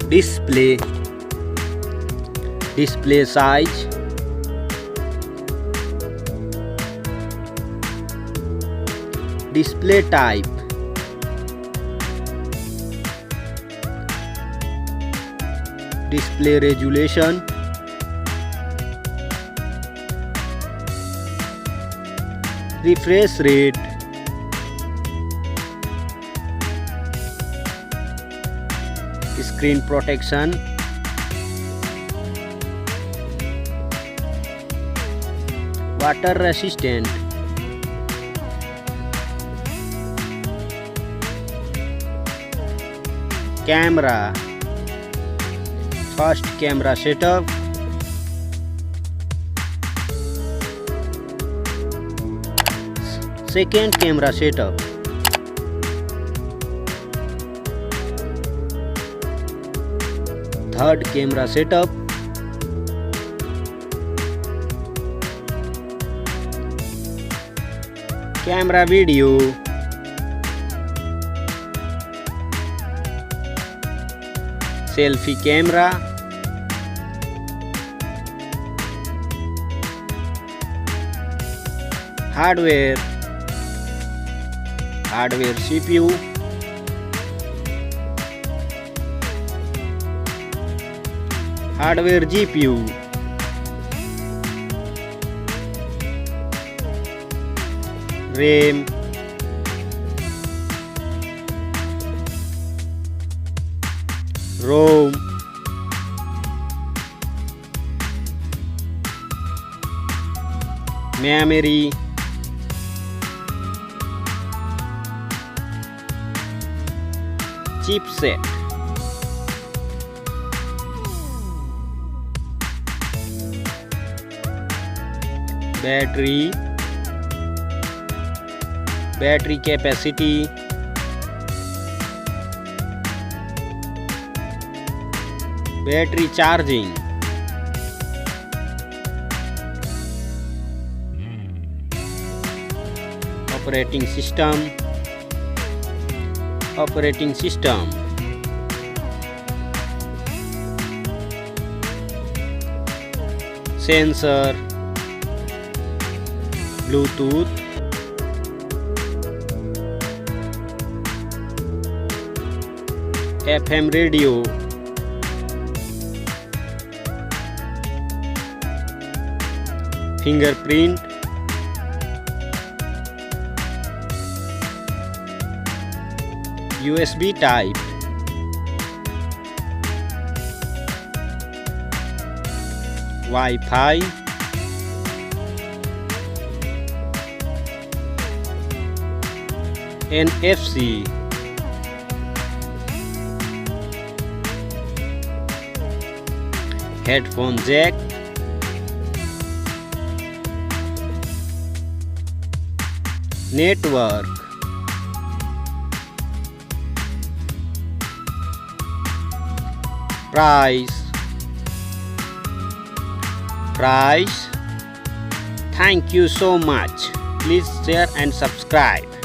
display, display size, display type, display resolution, refresh rate, screen protection, water resistant, camera, first camera setup, second camera setup, third camera setup, camera video, selfie camera, hardware, hardware CPU, hardware GPU, RAM, ROM, memory, chipset, battery, battery capacity, battery charging, operating system, operating system, sensor, Bluetooth, FM radio, fingerprint, USB type, Wi-Fi, NFC, headphone jack, network, price. Thank you so much. Please share and subscribe.